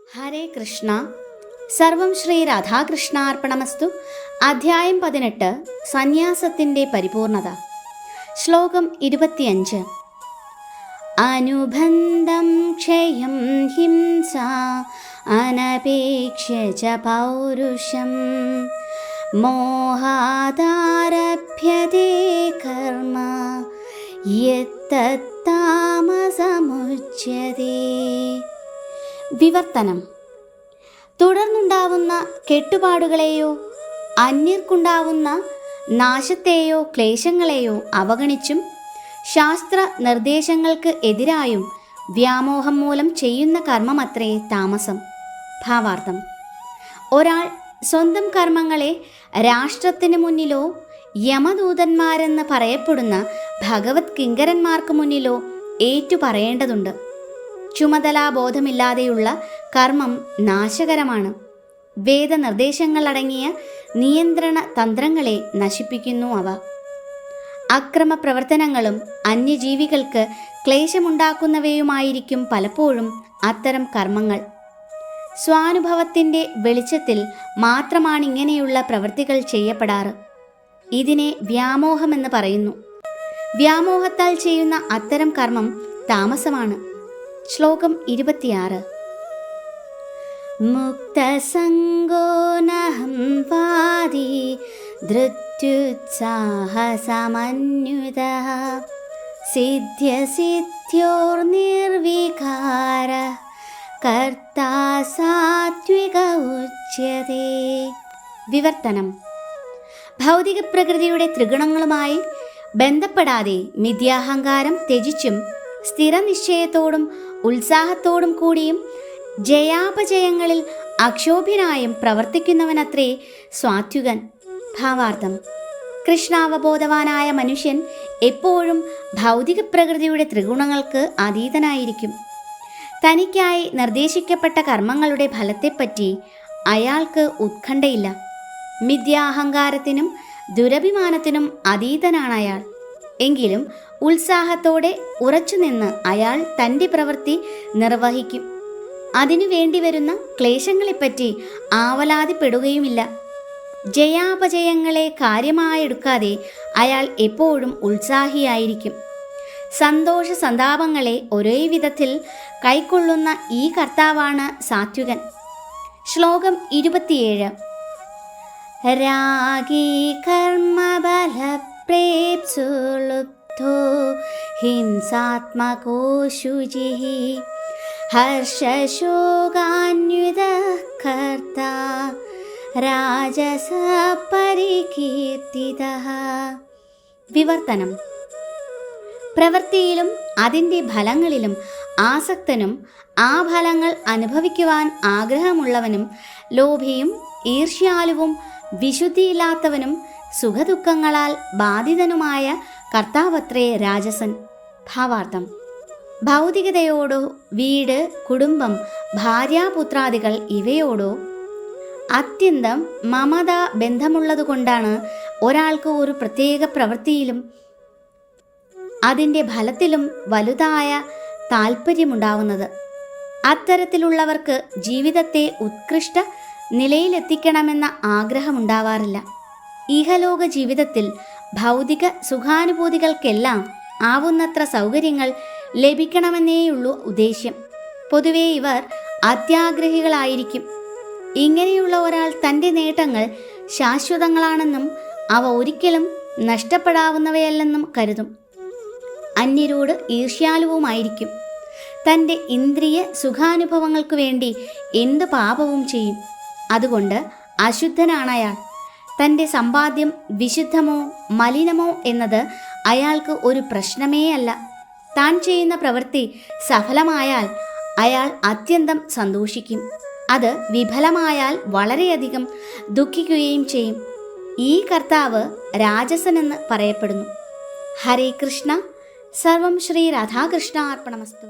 ഹരേ കൃഷ്ണ. സർവം ശ്രീ രാധാകൃഷ്ണാർപ്പണമസ്തു. അധ്യായം 18 സന്യാസത്തിൻ്റെ പരിപൂർണത. ശ്ലോകം 25. അനുബന്ധം ക്ഷയം ഹിംസ അനപേക്ഷ്യ ച പൗരുഷം മോഹാദാരഭ്യതേ കർമ്മ യത്തത്താമസമുച്യതേ. വിവർത്തനം. തുടർന്നുണ്ടാവുന്ന കെട്ടുപാടുകളെയോ അന്യർക്കുണ്ടാവുന്ന നാശത്തെയോ ക്ലേശങ്ങളെയോ അവഗണിച്ചും ശാസ്ത്ര നിർദ്ദേശങ്ങൾക്ക് എതിരായും വ്യാമോഹം മൂലം ചെയ്യുന്ന കർമ്മമത്രേ താമസം. ഭാവാർത്ഥം: ഒരാൾ സ്വന്തം കർമ്മങ്ങളെ രാഷ്ട്രത്തിന് മുന്നിലോ യമദൂതന്മാരെന്ന് പറയപ്പെടുന്ന ഭഗവത് കിങ്കരന്മാർക്ക് മുന്നിലോ ഏറ്റുപറയേണ്ടതുണ്ട്. ചുമതലാബോധമില്ലാതെയുള്ള കർമ്മം നാശകരമാണ്. വേദനിർദ്ദേശങ്ങളടങ്ങിയ നിയന്ത്രണ തന്ത്രങ്ങളെ നശിപ്പിക്കുന്നു അവ. അക്രമ പ്രവർത്തനങ്ങളും അന്യജീവികൾക്ക് ക്ലേശമുണ്ടാക്കുന്നവയുമായിരിക്കും പലപ്പോഴും അത്തരം കർമ്മങ്ങൾ. സ്വാനുഭവത്തിൻ്റെ വെളിച്ചത്തിൽ മാത്രമാണിങ്ങനെയുള്ള പ്രവൃത്തികൾ ചെയ്യപ്പെടാറ്. ഇതിനെ വ്യാമോഹമെന്ന് പറയുന്നു. വ്യാമോഹത്താൽ ചെയ്യുന്ന അത്തരം കർമ്മം താമസമാണ്. ശ്ലോകം 26. മുക്തസംഗോ നഹം വാദി ധൃത്യുത്സാഹസമന്വിതഃ സിദ്ധ്യസിദ്ധ്യോർനിർവികാര കർത്താ സാത്വിക ഉച്യതേ. വിവർത്തനം. ഭൗതിക പ്രകൃതിയുടെ ത്രിഗുണങ്ങളുമായി ബന്ധപ്പെടാതെ മിഥ്യാഹങ്കാരം ത്യജിച്ചും സ്ഥിരനിശ്ചയത്തോടും ഉത്സാഹത്തോടും കൂടിയും ജയാപജയങ്ങളിൽ അക്ഷോഭ്യനായും പ്രവർത്തിക്കുന്നവനത്രേ സാത്വികൻ. ഭാവാർത്ഥം: കൃഷ്ണാവബോധവാനായ മനുഷ്യൻ എപ്പോഴും ഭൗതിക പ്രകൃതിയുടെ ത്രിഗുണങ്ങൾക്ക് അതീതനായിരിക്കും. തനിക്കായി നിർദ്ദേശിക്കപ്പെട്ട കർമ്മങ്ങളുടെ ഫലത്തെപ്പറ്റി അയാൾക്ക് ഉത്കണ്ഠയില്ല. മിഥ്യാഹങ്കാരത്തിനും ദുരഭിമാനത്തിനും അതീതനാണ് അയാൾ. എങ്കിലും ഉത്സാഹത്തോടെ ഉറച്ചുനിന്ന് അയാൾ തൻ്റെ പ്രവൃത്തി നിർവഹിക്കും. അതിനു വേണ്ടി വരുന്ന ക്ലേശങ്ങളെപ്പറ്റി ആവലാതിപ്പെടുകയുമില്ല. ജയാപജയങ്ങളെ കാര്യമായെടുക്കാതെ അയാൾ എപ്പോഴും ഉത്സാഹിയായിരിക്കും. സന്തോഷ സന്താപങ്ങളെ ഒരേ വിധത്തിൽ കൈക്കൊള്ളുന്ന ഈ കർത്താവാണ് സാത്വികൻ. ശ്ലോകം 27. രാഗീ കർമ്മബലപ്രേപ്സുലുബ്ധോ ഹിംസാത്മകോ ശുചിഃ ഹർഷശോകാന്വിതഃ കർത്താ രാജസഃ പരികീർത്തിതഃ. വിവർത്തനം. പ്രവൃത്തിയിലും അതിൻ്റെ ഫലങ്ങളിലും ആസക്തനും ആ ഫലങ്ങൾ അനുഭവിക്കുവാൻ ആഗ്രഹമുള്ളവനും ലോഭിയും ഈർഷ്യാലുവും വിശുദ്ധിയില്ലാത്തവനും സുഖദുഃഖങ്ങളാൽ ബാധിതനുമായ കർത്താവത്രേ രാജസൻ. ഭാവാർത്ഥം: ഭൗതികതയോടോ വീട്, കുടുംബം, ഭാര്യാപുത്രാദികൾ ഇവയോടോ അത്യന്തം മമത ബന്ധമുള്ളതുകൊണ്ടാണ് ഒരാൾക്ക് ഒരു പ്രത്യേക പ്രവൃത്തിയിലും അതിൻ്റെ ഫലത്തിലും വലുതായ താൽപ്പര്യമുണ്ടാവുന്നത്. അത്തരത്തിലുള്ളവർക്ക് ജീവിതത്തെ ഉത്കൃഷ്ട നിലയിലെത്തിക്കണമെന്ന ആഗ്രഹമുണ്ടാവാറില്ല. ഇഹലോക ജീവിതത്തിൽ ഭൗതിക സുഖാനുഭൂതികൾക്കെല്ലാം ആവുന്നത്ര സൗകര്യങ്ങൾ ലഭിക്കണമെന്നേയുള്ളൂ ഉദ്ദേശ്യം. പൊതുവെ ഇവർ അത്യാഗ്രഹികളായിരിക്കും. ഇങ്ങനെയുള്ള ഒരാൾ തൻ്റെ നേട്ടങ്ങൾ ശാശ്വതങ്ങളാണെന്നും അവ ഒരിക്കലും നഷ്ടപ്പെടാവുന്നവയല്ലെന്നും കരുതും. അന്യരോട് ഈർഷ്യാലുവുമായിരിക്കും. തൻ്റെ ഇന്ദ്രിയ സുഖാനുഭവങ്ങൾക്കു വേണ്ടി എന്ത് പാപവും ചെയ്യും. അതുകൊണ്ട് അശുദ്ധനാണയാൾ. തൻ്റെ സമ്പാദ്യം വിശുദ്ധമോ മലിനമോ എന്നത് അയാൾക്ക് ഒരു പ്രശ്നമേ അല്ല. താൻ ചെയ്യുന്ന പ്രവൃത്തി സഫലമായാൽ അയാൾ അത്യന്തം സന്തോഷിക്കും. അത് വിഫലമായാൽ വളരെയധികം ദുഃഖിക്കുകയും ചെയ്യും. ഈ കർത്താവ് രാജസനെന്ന് പറയപ്പെടുന്നു. ഹരേ കൃഷ്ണ. സർവം ശ്രീ രാധാകൃഷ്ണാർപ്പണമസ്തു.